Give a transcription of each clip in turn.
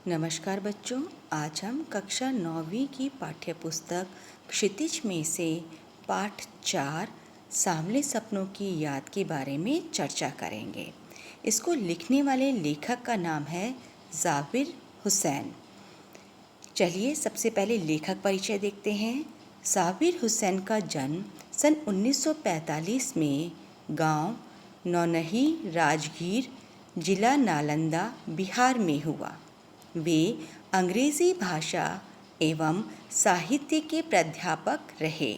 नमस्कार बच्चों, आज हम कक्षा 9वीं की पाठ्यपुस्तक क्षितिज में से पाठ 4 सांवले सपनों की याद के बारे में चर्चा करेंगे। इसको लिखने वाले लेखक का नाम है ज़ाबिर हुसैन। चलिए सबसे पहले लेखक परिचय देखते हैं। ज़ाबिर हुसैन का जन्म सन 1945 में गांव नौनही राजगीर, जिला नालंदा, बिहार में हुआ। वे अंग्रेज़ी भाषा एवं साहित्य के प्राध्यापक रहे।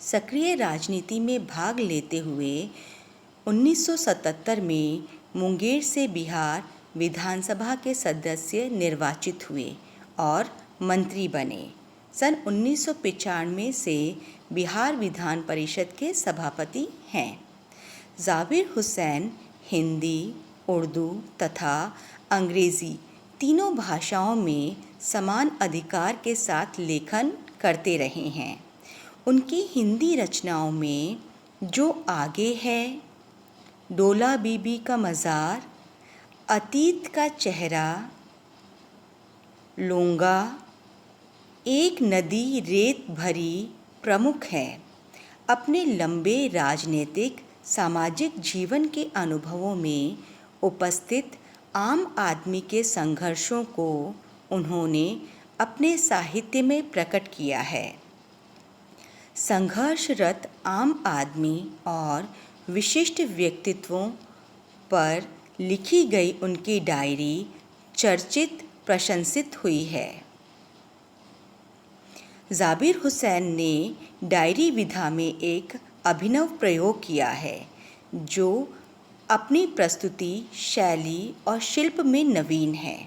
सक्रिय राजनीति में भाग लेते हुए 1977 में मुंगेर से बिहार विधानसभा के सदस्य निर्वाचित हुए और मंत्री बने। सन 1995 से बिहार विधान परिषद के सभापति हैं। ज़ाबिर हुसैन हिंदी, उर्दू तथा अंग्रेज़ी तीनों भाषाओं में समान अधिकार के साथ लेखन करते रहे हैं। उनकी हिंदी रचनाओं में जो आगे है, डोला बीबी का मज़ार, अतीत का चेहरा, लोंगा, एक नदी रेत भरी प्रमुख है। अपने लंबे राजनीतिक सामाजिक जीवन के अनुभवों में उपस्थित आम आदमी के संघर्षों को उन्होंने अपने साहित्य में प्रकट किया है। संघर्षरत आम आदमी और विशिष्ट व्यक्तित्वों पर लिखी गई उनकी डायरी चर्चित प्रशंसित हुई है। ज़ाबिर हुसैन ने डायरी विधा में एक अभिनव प्रयोग किया है जो अपनी प्रस्तुति, शैली और शिल्प में नवीन है।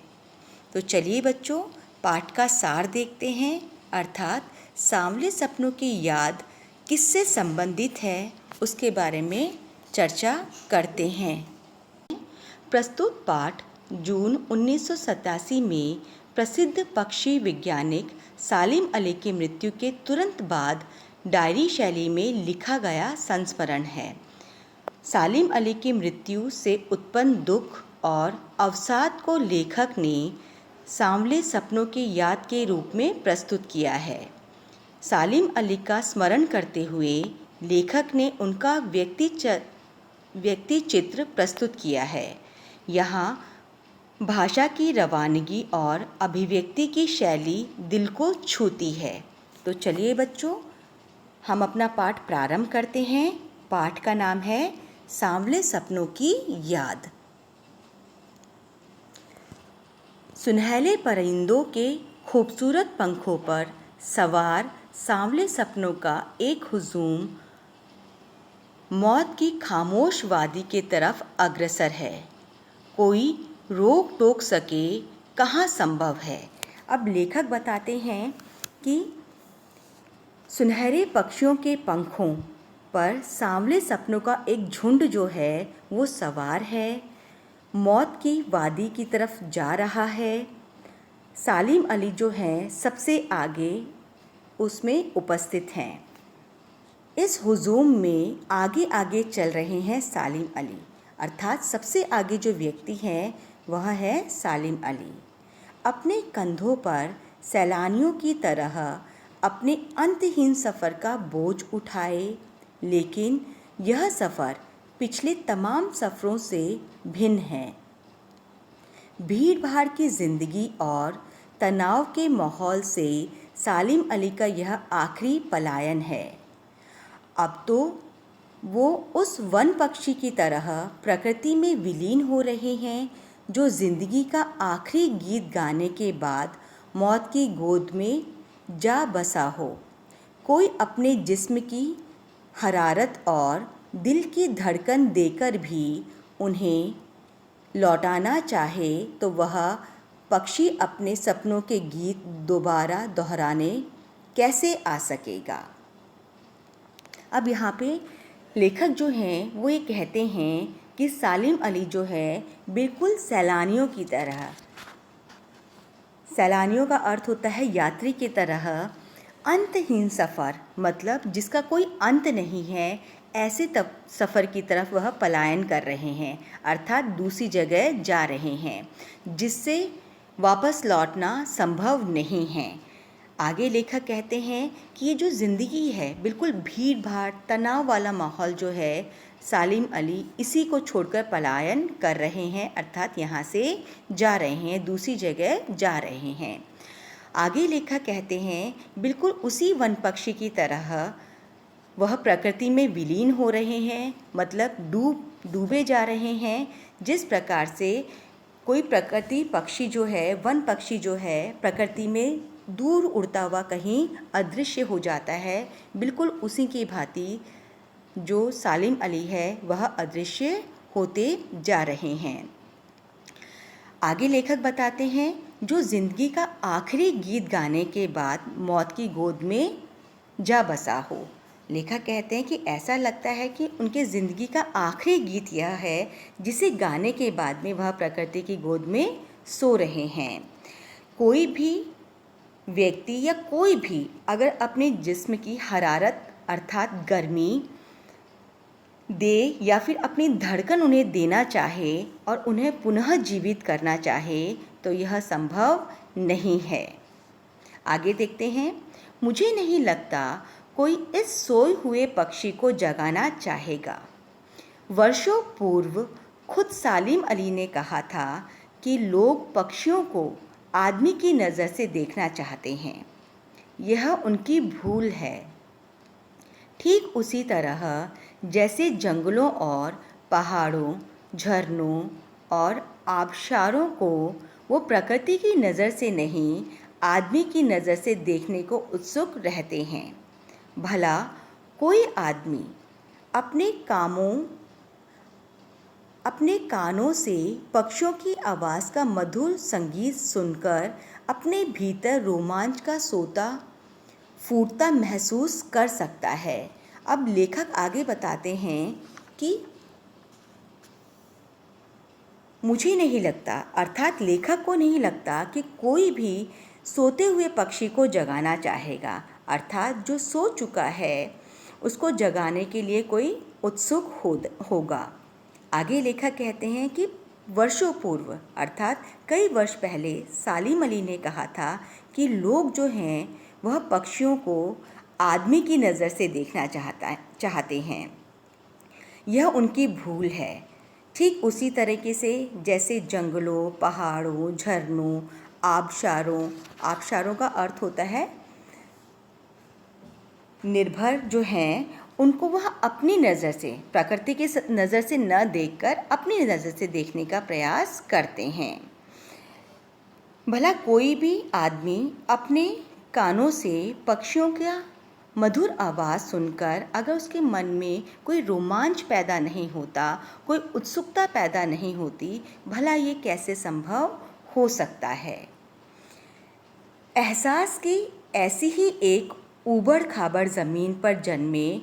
तो चलिए बच्चों, पाठ का सार देखते हैं, अर्थात सांवले सपनों की याद किससे संबंधित है उसके बारे में चर्चा करते हैं। प्रस्तुत पाठ जून 1987 में प्रसिद्ध पक्षी वैज्ञानिक सालिम अली की मृत्यु के तुरंत बाद डायरी शैली में लिखा गया संस्मरण है। सालिम अली की मृत्यु से उत्पन्न दुख और अवसाद को लेखक ने सांवले सपनों की याद के रूप में प्रस्तुत किया है। सालिम अली का स्मरण करते हुए लेखक ने उनका व्यक्ति चित्र प्रस्तुत किया है। यहाँ भाषा की रवानगी और अभिव्यक्ति की शैली दिल को छूती है। तो चलिए बच्चों, हम अपना पाठ प्रारंभ करते हैं। पाठ का नाम है सांवले सपनों की याद। सुनहले परिंदों के खूबसूरत पंखों पर सवार सांवले सपनों का एक हुजूम मौत की खामोश वादी के तरफ अग्रसर है। कोई रोक टोक सके कहाँ संभव है। अब लेखक बताते हैं कि सुनहरे पक्षियों के पंखों पर सांवले सपनों का एक झुंड जो है वो सवार है, मौत की वादी की तरफ जा रहा है। सालिम अली जो हैं सबसे आगे उसमें उपस्थित हैं। इस हुजूम में आगे आगे चल रहे हैं सालिम अली, अर्थात सबसे आगे जो व्यक्ति हैं वह है सालिम अली। अपने कंधों पर सैलानियों की तरह अपने अंतहीन सफ़र का बोझ उठाए, लेकिन यह सफ़र पिछले तमाम सफ़रों से भिन्न है। भीड़ भाड़ की ज़िंदगी और तनाव के माहौल से सालिम अली का यह आखिरी पलायन है। अब तो वो उस वन पक्षी की तरह प्रकृति में विलीन हो रहे हैं जो ज़िंदगी का आखिरी गीत गाने के बाद मौत की गोद में जा बसा हो। कोई अपने जिस्म की हरारत और दिल की धड़कन देकर भी उन्हें लौटाना चाहे तो वह पक्षी अपने सपनों के गीत दोबारा दोहराने कैसे आ सकेगा। अब यहाँ पे लेखक जो हैं वो ये कहते हैं कि सालिम अली जो है बिल्कुल सैलानियों की तरह, सैलानियों का अर्थ होता है यात्री की तरह, अंतहीन सफ़र मतलब जिसका कोई अंत नहीं है, ऐसे सफ़र की तरफ वह पलायन कर रहे हैं, अर्थात दूसरी जगह जा रहे हैं, जिससे वापस लौटना संभव नहीं है। आगे लेखक कहते हैं कि ये जो ज़िंदगी है, बिल्कुल भीड़ भाड़ तनाव वाला माहौल जो है, सालिम अली इसी को छोड़कर पलायन कर रहे हैं, अर्थात यहाँ से जा रहे हैं, दूसरी जगह जा रहे हैं। आगे लेखक कहते हैं बिल्कुल उसी वन पक्षी की तरह वह प्रकृति में विलीन हो रहे हैं, मतलब डूबे जा रहे हैं। जिस प्रकार से कोई प्रकृति पक्षी जो है, वन पक्षी जो है, प्रकृति में दूर उड़ता हुआ कहीं अदृश्य हो जाता है, बिल्कुल उसी की भांति जो सालिम अली है वह अदृश्य होते जा रहे हैं। आगे लेखक बताते हैं जो ज़िंदगी का आखिरी गीत गाने के बाद मौत की गोद में जा बसा हो। लेखक कहते हैं कि ऐसा लगता है कि उनके ज़िंदगी का आखिरी गीत यह है जिसे गाने के बाद में वह प्रकृति की गोद में सो रहे हैं। कोई भी व्यक्ति या कोई भी अगर अपने जिस्म की हरारत अर्थात गर्मी दे या फिर अपनी धड़कन उन्हें देना चाहे और उन्हें पुनः जीवित करना चाहे तो यह संभव नहीं है। आगे देखते हैं। मुझे नहीं लगता कोई इस सोए हुए पक्षी को जगाना चाहेगा। वर्षों पूर्व खुद सालिम अली ने कहा था कि लोग पक्षियों को आदमी की नज़र से देखना चाहते हैं। यह उनकी भूल है। ठीक उसी तरह जैसे जंगलों और पहाड़ों, झरनों और आबशारों को वो प्रकृति की नज़र से नहीं, आदमी की नज़र से देखने को उत्सुक रहते हैं। भला कोई आदमी अपने कानों से पक्षियों की आवाज़ का मधुर संगीत सुनकर अपने भीतर रोमांच का सोता फूटता महसूस कर सकता है। अब लेखक आगे बताते हैं कि मुझे नहीं लगता, अर्थात लेखक को नहीं लगता कि कोई भी सोते हुए पक्षी को जगाना चाहेगा, अर्थात जो सो चुका है उसको जगाने के लिए कोई उत्सुक होगा। आगे लेखक कहते हैं कि वर्षों पूर्व अर्थात कई वर्ष पहले सालिम अली ने कहा था कि लोग जो हैं वह पक्षियों को आदमी की नज़र से देखना चाहते हैं। यह उनकी भूल है। ठीक उसी तरीके से जैसे जंगलों, पहाड़ों, झरनों, आबशारों का अर्थ होता है निर्भर जो हैं, उनको वह अपनी नज़र से, प्रकृति की नज़र से न देखकर अपनी नज़र से देखने का प्रयास करते हैं। भला कोई भी आदमी अपने कानों से पक्षियों का मधुर आवाज़ सुनकर अगर उसके मन में कोई रोमांच पैदा नहीं होता, कोई उत्सुकता पैदा नहीं होती, भला ये कैसे संभव हो सकता है। एहसास की ऐसी ही एक ऊबड़ खाबड़ ज़मीन पर जन्मे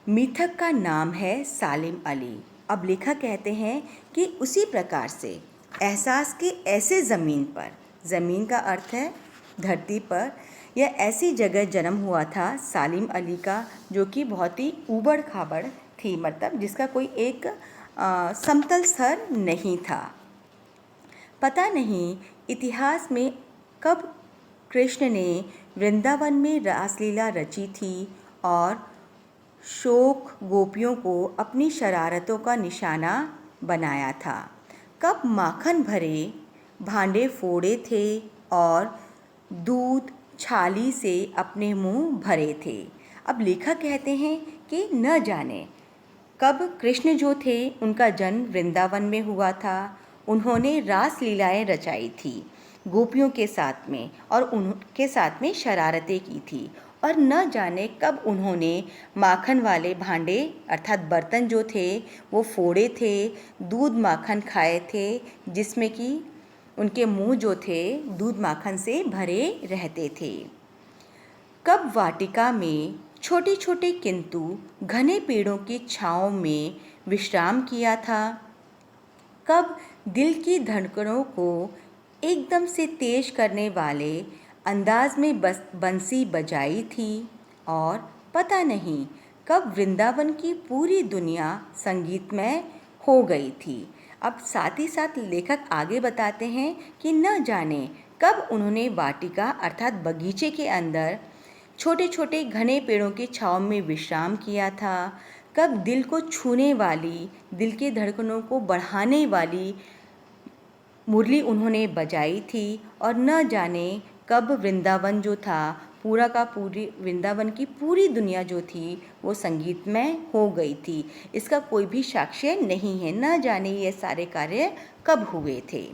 मिथक का नाम है सालिम अली। अब लेखक कहते हैं कि उसी प्रकार से एहसास के ऐसे ज़मीन पर, ज़मीन का अर्थ है धरती पर, यह ऐसी जगह जन्म हुआ था सालिम अली का जो कि बहुत ही ऊबड़ खाबड़ थी, मतलब जिसका कोई एक समतल स्तर नहीं था। पता नहीं इतिहास में कब कृष्ण ने वृंदावन में रासलीला रची थी और शोक गोपियों को अपनी शरारतों का निशाना बनाया था। कब माखन भरे भांडे फोड़े थे और दूध छाली से अपने मुंह भरे थे। अब लेखक कहते हैं कि न जाने कब कृष्ण जो थे उनका जन्म वृंदावन में हुआ था। उन्होंने रासलीलाएं रचाई थी गोपियों के साथ में और उनके साथ में शरारतें की थी, और न जाने कब उन्होंने माखन वाले भांडे अर्थात बर्तन जो थे वो फोड़े थे, दूध माखन खाए थे, जिसमें कि उनके मुंह जो थे दूध माखन से भरे रहते थे। कब वाटिका में छोटे छोटे किंतु घने पेड़ों की छाँव में विश्राम किया था। कब दिल की धड़कनों को एकदम से तेज करने वाले अंदाज में बंसी बजाई थी, और पता नहीं कब वृंदावन की पूरी दुनिया संगीतमय हो गई थी। अब साथ ही साथ लेखक आगे बताते हैं कि न जाने कब उन्होंने वाटिका अर्थात बगीचे के अंदर छोटे छोटे घने पेड़ों की छाँव में विश्राम किया था, कब दिल को छूने वाली, दिल के धड़कनों को बढ़ाने वाली मुरली उन्होंने बजाई थी, और न जाने कब वृंदावन जो था पूरा का पूरी वृंदावन की पूरी दुनिया जो थी वो संगीतमय हो गई थी। इसका कोई भी साक्ष्य नहीं है, न जाने ये सारे कार्य कब हुए थे।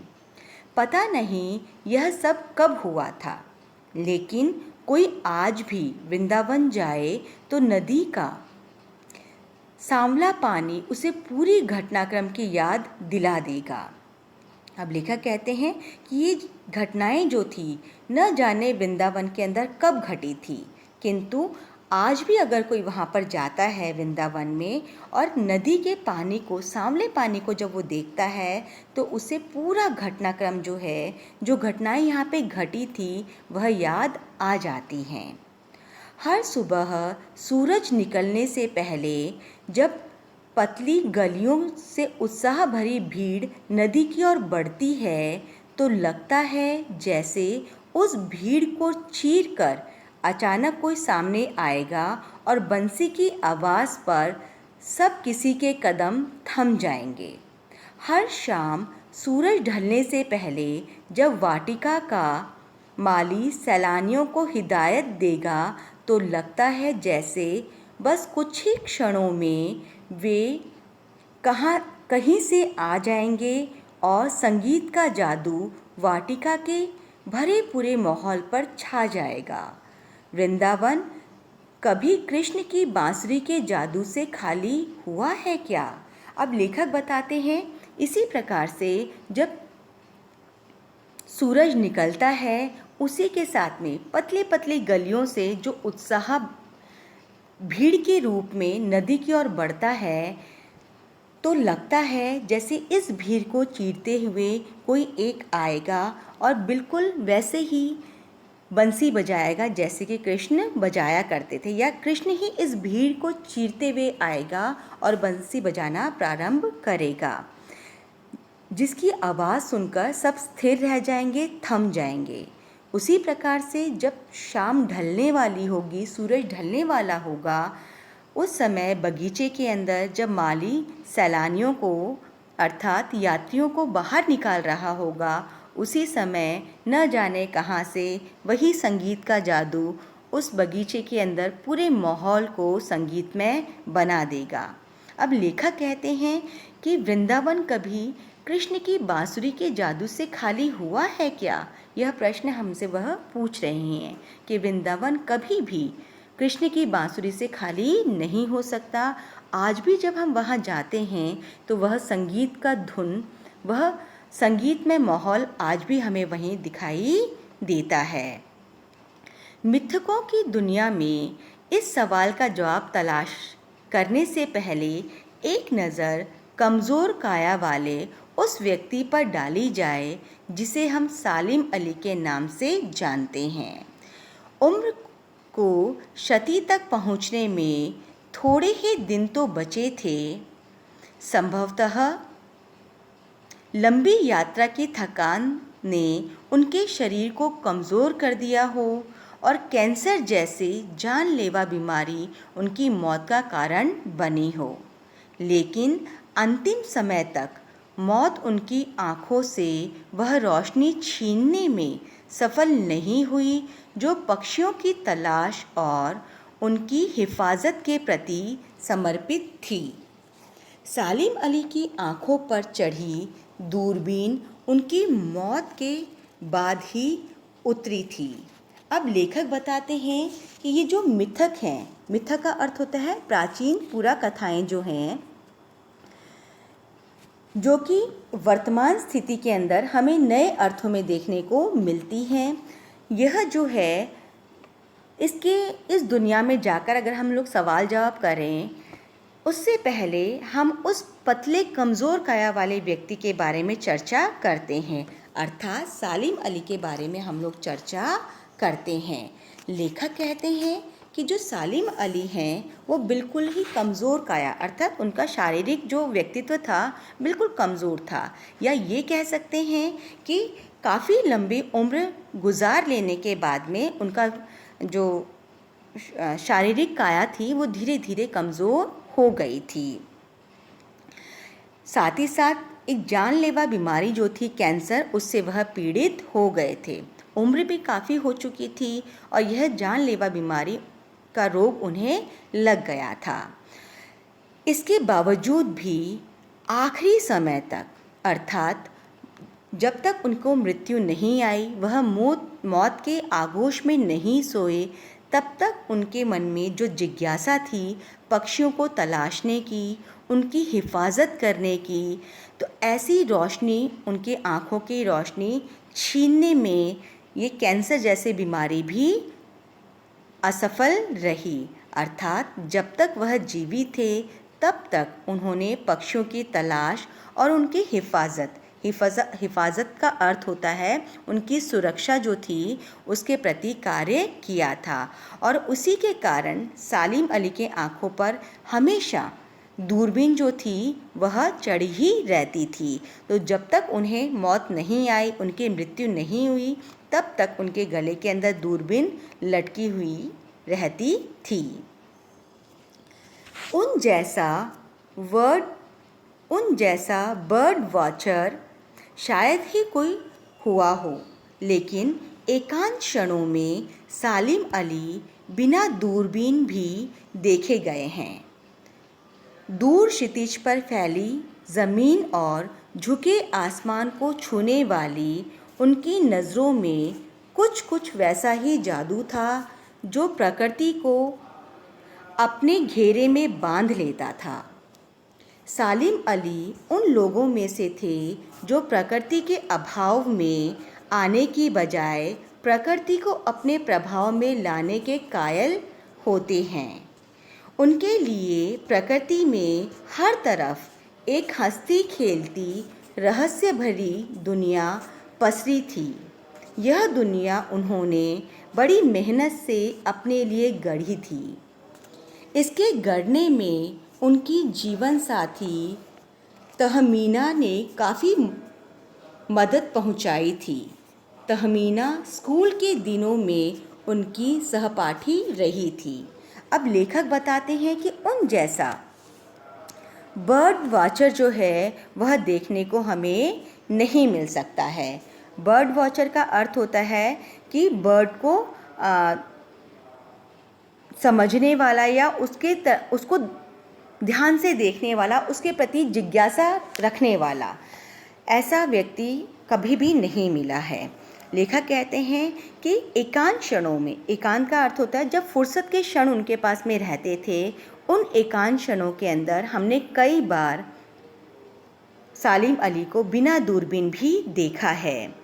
पता नहीं यह सब कब हुआ था, लेकिन कोई आज भी वृंदावन जाए तो नदी का सांवला पानी उसे पूरी घटनाक्रम की याद दिला देगा। अब लेखक कहते हैं कि ये घटनाएं जो थी न जाने वृंदावन के अंदर कब घटी थी, किंतु आज भी अगर कोई वहाँ पर जाता है वृंदावन में और नदी के पानी को, सांवले पानी को जब वो देखता है तो उसे पूरा घटनाक्रम जो है, जो घटनाएं यहाँ पे घटी थी वह याद आ जाती हैं। हर सुबह सूरज निकलने से पहले जब पतली गलियों से उत्साह भरी भीड़ नदी की ओर बढ़ती है तो लगता है जैसे उस भीड़ को चीरकर अचानक कोई सामने आएगा और बंसी की आवाज़ पर सब किसी के कदम थम जाएंगे। हर शाम सूरज ढलने से पहले जब वाटिका का माली सैलानियों को हिदायत देगा तो लगता है जैसे बस कुछ ही क्षणों में वे कहीं से आ जाएंगे और संगीत का जादू वाटिका के भरे पूरे माहौल पर छा जाएगा। वृंदावन कभी कृष्ण की बांसुरी के जादू से खाली हुआ है क्या? अब लेखक बताते हैं इसी प्रकार से जब सूरज निकलता है उसी के साथ में पतली पतली गलियों से जो उत्साह भीड़ के रूप में नदी की ओर बढ़ता है तो लगता है जैसे इस भीड़ को चीरते हुए कोई एक आएगा और बिल्कुल वैसे ही बंसी बजाएगा जैसे कि कृष्ण बजाया करते थे, या कृष्ण ही इस भीड़ को चीरते हुए आएगा और बंसी बजाना प्रारंभ करेगा, जिसकी आवाज़ सुनकर सब स्थिर रह जाएंगे, थम जाएंगे। उसी प्रकार से जब शाम ढलने वाली होगी, सूरज ढलने वाला होगा, उस समय बगीचे के अंदर जब माली सैलानियों को अर्थात यात्रियों को बाहर निकाल रहा होगा, उसी समय न जाने कहाँ से वही संगीत का जादू उस बगीचे के अंदर पूरे माहौल को संगीतमय बना देगा। अब लेखक कहते हैं कि वृंदावन कभी कृष्ण की बांसुरी के जादू से खाली हुआ है क्या? यह प्रश्न हमसे वह पूछ रहे हैं कि वृंदावन कभी भी कृष्ण की बांसुरी से खाली नहीं हो सकता। आज भी जब हम वहाँ जाते हैं तो वह संगीत का धुन, वह संगीतमय माहौल आज भी हमें वहीं दिखाई देता है। मिथकों की दुनिया में इस सवाल का जवाब तलाश करने से पहले एक नज़र कमज़ोर काया वाले उस व्यक्ति पर डाली जाए जिसे हम सालिम अली के नाम से जानते हैं। उम्र को शती तक पहुंचने में थोड़े ही दिन तो बचे थे। संभवतः लंबी यात्रा की थकान ने उनके शरीर को कमज़ोर कर दिया हो और कैंसर जैसी जानलेवा बीमारी उनकी मौत का कारण बनी हो, लेकिन अंतिम समय तक मौत उनकी आँखों से वह रोशनी छीनने में सफल नहीं हुई जो पक्षियों की तलाश और उनकी हिफाजत के प्रति समर्पित थी। सालिम अली की आँखों पर चढ़ी दूरबीन उनकी मौत के बाद ही उतरी थी। अब लेखक बताते हैं कि ये जो मिथक हैं, मिथक का अर्थ होता है प्राचीन पुरा कथाएं जो हैं, जो कि वर्तमान स्थिति के अंदर हमें नए अर्थों में देखने को मिलती हैं। यह जो है इसके इस दुनिया में जाकर अगर हम लोग सवाल जवाब करें उससे पहले हम उस पतले कमज़ोर काया वाले व्यक्ति के बारे में चर्चा करते हैं, अर्थात सालिम अली के बारे में हम लोग चर्चा करते हैं। लेखक कहते हैं कि जो सालिम अली हैं वो बिल्कुल ही कमज़ोर काया, अर्थात उनका शारीरिक जो व्यक्तित्व था बिल्कुल कमज़ोर था, या ये कह सकते हैं कि काफ़ी लंबी उम्र गुजार लेने के बाद में उनका जो शारीरिक काया थी वो धीरे धीरे कमज़ोर हो गई थी। साथ ही साथ एक जानलेवा बीमारी जो थी कैंसर, उससे वह पीड़ित हो गए थे। उम्र भी काफ़ी हो चुकी थी और यह जानलेवा बीमारी का रोग उन्हें लग गया था। इसके बावजूद भी आखिरी समय तक, अर्थात जब तक उनको मृत्यु नहीं आई, वह मौत के आगोश में नहीं सोए, तब तक उनके मन में जो जिज्ञासा थी पक्षियों को तलाशने की, उनकी हिफाजत करने की, तो ऐसी रोशनी, उनके आँखों की रोशनी छीनने में ये कैंसर जैसी बीमारी भी असफल रही। अर्थात जब तक वह जीवित थे तब तक उन्होंने पक्षियों की तलाश और उनकी हिफाजत का अर्थ होता है उनकी सुरक्षा जो थी उसके प्रति कार्य किया था, और उसी के कारण सालिम अली के आँखों पर हमेशा दूरबीन जो थी वह चढ़ी ही रहती थी। तो जब तक उन्हें मौत नहीं आई, उनकी मृत्यु नहीं हुई, तब तक उनके गले के अंदर दूरबीन लटकी हुई रहती थी। उन जैसा बर्ड वॉचर शायद ही कोई हुआ हो, लेकिन एकांत क्षणों में सालिम अली बिना दूरबीन भी देखे गए हैं। दूर क्षितिज पर फैली ज़मीन और झुके आसमान को छूने वाली उनकी नज़रों में कुछ वैसा ही जादू था जो प्रकृति को अपने घेरे में बांध लेता था। सालिम अली उन लोगों में से थे जो प्रकृति के अभाव में आने की बजाय प्रकृति को अपने प्रभाव में लाने के कायल होते हैं। उनके लिए प्रकृति में हर तरफ एक हंसती खेलती रहस्य भरी दुनिया पसरी थी। यह दुनिया उन्होंने बड़ी मेहनत से अपने लिए गढ़ी थी। इसके गढ़ने में उनकी जीवन साथी तहमीना ने काफ़ी मदद पहुंचाई थी। तहमीना स्कूल के दिनों में उनकी सहपाठी रही थी। अब लेखक बताते हैं कि उन जैसा बर्ड वॉचर जो है वह देखने को हमें नहीं मिल सकता है। बर्ड वॉचर का अर्थ होता है कि बर्ड को समझने वाला या उसको ध्यान से देखने वाला, उसके प्रति जिज्ञासा रखने वाला। ऐसा व्यक्ति कभी भी नहीं मिला है। लेखक कहते हैं कि एकांत क्षणों में, एकांत का अर्थ होता है जब फुर्सत के क्षण उनके पास में रहते थे, उन एकांत क्षणों के अंदर हमने कई बार सालिम अली को बिना दूरबीन भी देखा है।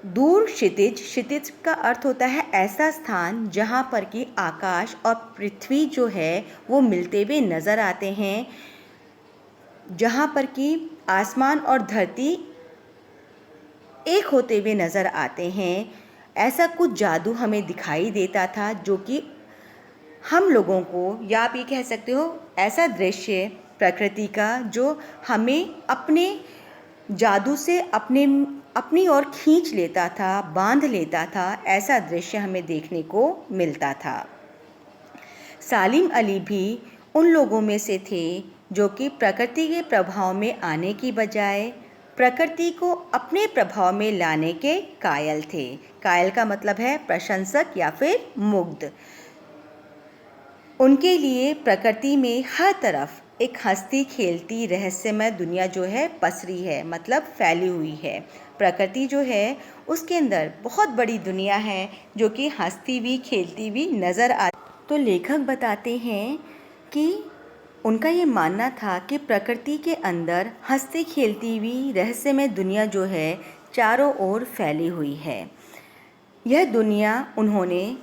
दूर क्षितिज, क्षितिज का अर्थ होता है ऐसा स्थान जहाँ पर कि आकाश और पृथ्वी जो है वो मिलते हुए नज़र आते हैं, जहाँ पर कि आसमान और धरती एक होते हुए नज़र आते हैं। ऐसा कुछ जादू हमें दिखाई देता था जो कि हम लोगों को, या आप ये कह सकते हो ऐसा दृश्य प्रकृति का जो हमें अपने जादू से अपनी ओर खींच लेता था, बांध लेता था। ऐसा दृश्य हमें देखने को मिलता था। सालिम अली भी उन लोगों में से थे जो कि प्रकृति के प्रभाव में आने की बजाय प्रकृति को अपने प्रभाव में लाने के कायल थे। कायल का मतलब है प्रशंसक या फिर मुग्ध। उनके लिए प्रकृति में हर तरफ एक हंसती खेलती रहस्यमय दुनिया जो है पसरी है, मतलब फैली हुई है। प्रकृति जो है उसके अंदर बहुत बड़ी दुनिया है जो कि हंसती हुई खेलती हुई नज़र आती। तो लेखक बताते हैं कि उनका ये मानना था कि प्रकृति के अंदर हंसती खेलती हुई रहस्यमय दुनिया जो है चारों ओर फैली हुई है। यह दुनिया उन्होंने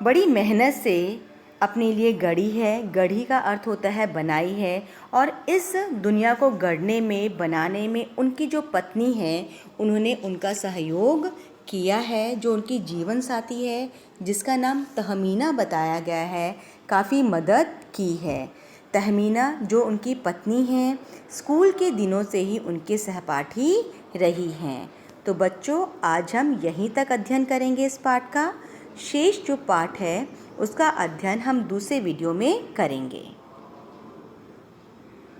बड़ी मेहनत से अपने लिए गढ़ी है। गढ़ी का अर्थ होता है बनाई है, और इस दुनिया को गढ़ने में, बनाने में उनकी जो पत्नी है उन्होंने उनका सहयोग किया है, जो उनकी जीवन साथी है जिसका नाम तहमीना बताया गया है, काफ़ी मदद की है। तहमीना जो उनकी पत्नी हैं, स्कूल के दिनों से ही उनके सहपाठी रही हैं। तो बच्चों, आज हम यहीं तक अध्ययन करेंगे इस पाठ का। शेष जो पाठ है उसका अध्ययन हम दूसरे वीडियो में करेंगे।